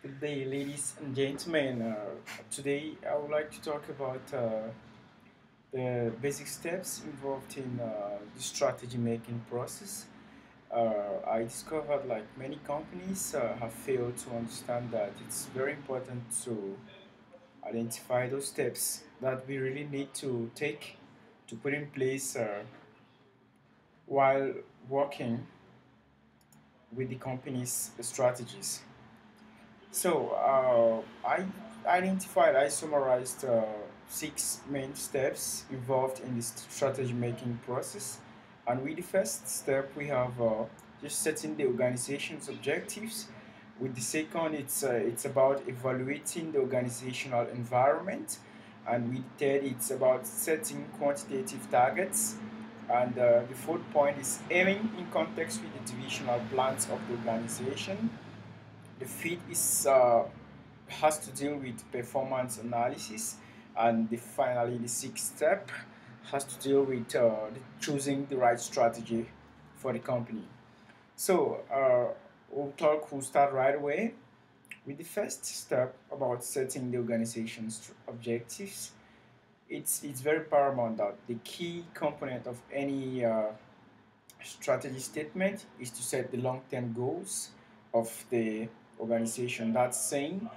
Good day, ladies and gentlemen. Today, I would like to talk about the basic steps involved in the strategy making process. I discovered like many companies have failed to understand that it's very important to identify those steps that we really need to take to put in place while working with the company's strategies. I summarized six main steps involved in this strategy making process. And with the first step, we have just setting the organization's objectives. With the second, it's about evaluating the organizational environment. And with the third, it's about setting quantitative targets. And the fourth point is aiming in context with the divisional plans of the organization. The fifth is has to deal with performance analysis, and finally the sixth step has to deal with choosing the right strategy for the company. So we'll start right away with the first step about setting the organization's objectives. It's very paramount that the key component of any strategy statement is to set the long-term goals of the organization. That's saying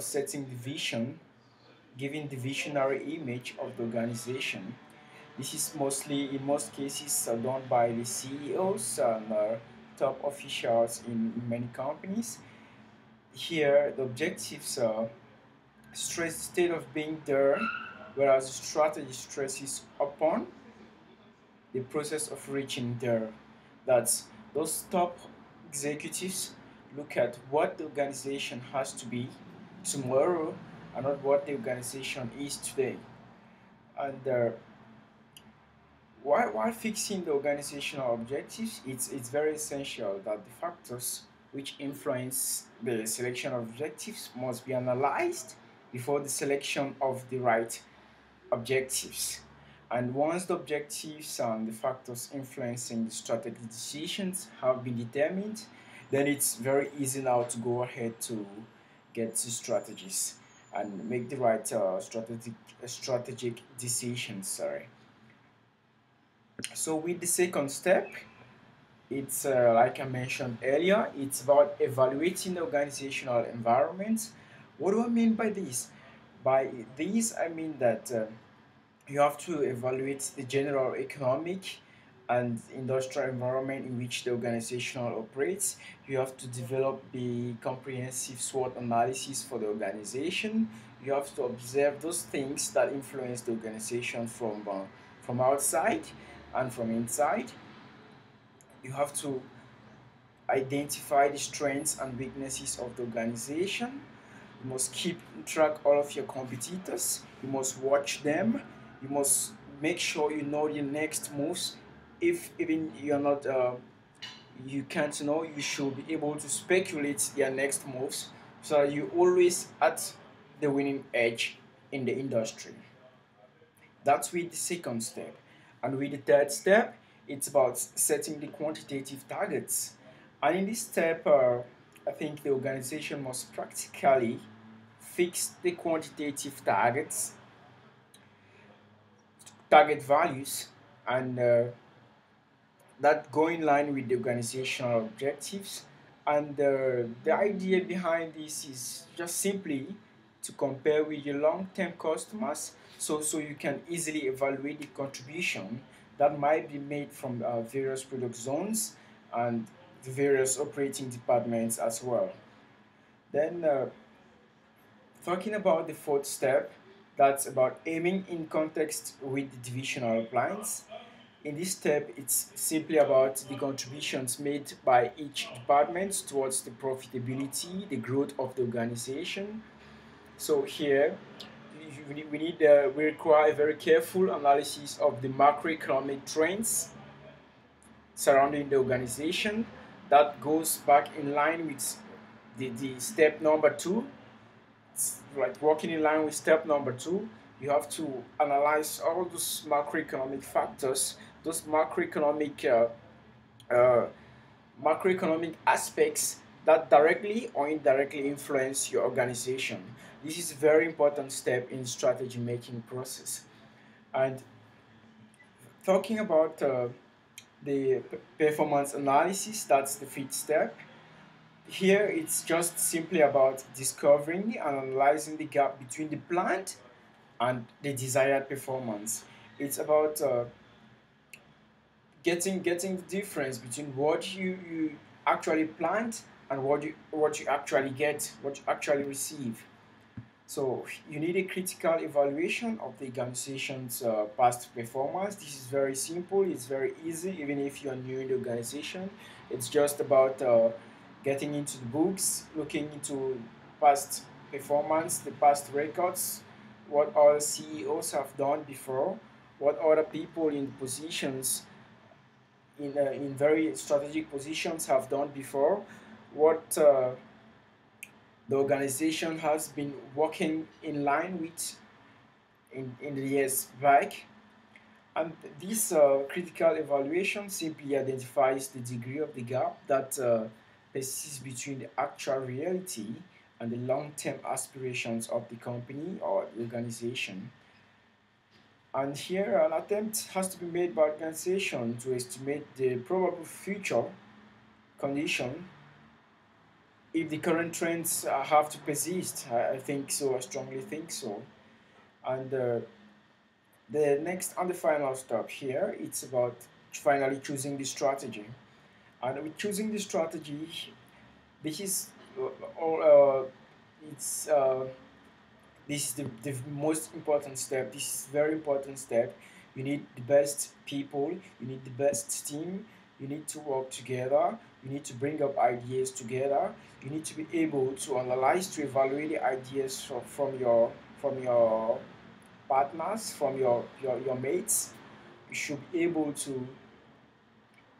setting the vision, giving the visionary image of the organization. This is mostly, in most cases, done by the CEOs and top officials in many companies. Here, the objectives stress the state of being there, whereas the strategy stresses upon the process of reaching there. That's those top executives look at what the organization has to be tomorrow and not what the organization is today. And while fixing the organizational objectives, it's very essential that the factors which influence the selection of objectives must be analyzed before the selection of the right objectives. And once the objectives and the factors influencing the strategic decisions have been determined, then it's very easy now to go ahead to get the strategies and make the right strategic decisions. Sorry. So with the second step, it's like I mentioned earlier, it's about evaluating the organizational environment. What do I mean by this? By this, I mean that you have to evaluate the general economic and industrial environment in which the organization operates. You have to develop the comprehensive SWOT analysis for the organization. You have to observe those things that influence the organization from outside and from inside. You have to identify the strengths and weaknesses of the organization. You must keep track all of your competitors. You must watch them. You must make sure you know your next moves. If even you're not, you can't know, you should be able to speculate their next moves so that you always at the winning edge in the industry. That's with the second step. And with the third step, it's about setting the quantitative targets. And in this step, I think the organization must practically fix the quantitative target values, and that go in line with the organizational objectives. And the idea behind this is just simply to compare with your long-term customers, so you can easily evaluate the contribution that might be made from various product zones and the various operating departments as well. Then talking about the fourth step, that's about aiming in context with the divisional plans. In this step, it's simply about the contributions made by each department towards the profitability, the growth of the organization. So here, we require a very careful analysis of the macroeconomic trends surrounding the organization. That goes back in line with the step number two. It's like working in line with step number two. You have to analyze all those macroeconomic factors, those uh, macroeconomic aspects that directly or indirectly influence your organization. This is a very important step in strategy making process. And talking about the performance analysis, that's the fifth step. Here it's just simply about discovering and analyzing the gap between the planned and the desired performance. It's about getting the difference between what you actually planned and what you actually get, what you actually receive. So you need a critical evaluation of the organization's past performance. This is very simple. It's very easy, even if you're new in the organization. It's just about getting into the books, looking into past performance, the past records, what other CEOs have done before, what other people in positions in very strategic positions have done before, what the organization has been working in line with in the years back. And this critical evaluation simply identifies the degree of the gap that persists between the actual reality and the long-term aspirations of the company or the organization. And here, an attempt has to be made by organization to estimate the probable future condition if the current trends have to persist. I think so. I strongly think so. And the next and the final step here, it's about finally choosing the strategy. And with choosing the strategy, this is all. It's This is the most important step. This is very important step. You need the best people. You need the best team. You need to work together. You need to bring up ideas together. You need to be able to analyze, to evaluate the ideas from your partners, from your mates. You should be able to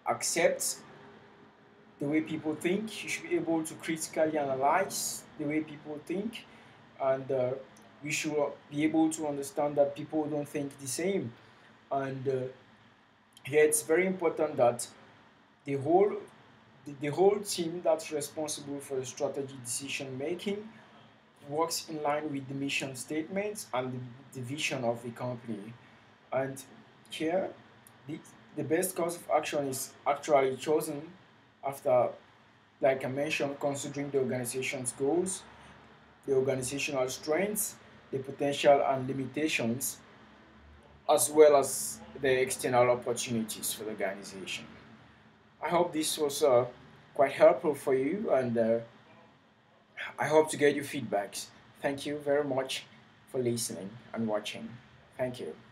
accept the way people think. You should be able to critically analyze the way people think, and we should be able to understand that people don't think the same. And here it's very important that the whole the whole team that's responsible for the strategy decision making works in line with the mission statements and the vision of the company. And here, the, the best course of action is actually chosen after, like I mentioned, considering the organization's goals, the organizational strengths, the potential and limitations, as well as the external opportunities for the organization. I hope this was quite helpful for you, and I hope to get your feedbacks. Thank you very much for listening and watching. Thank you.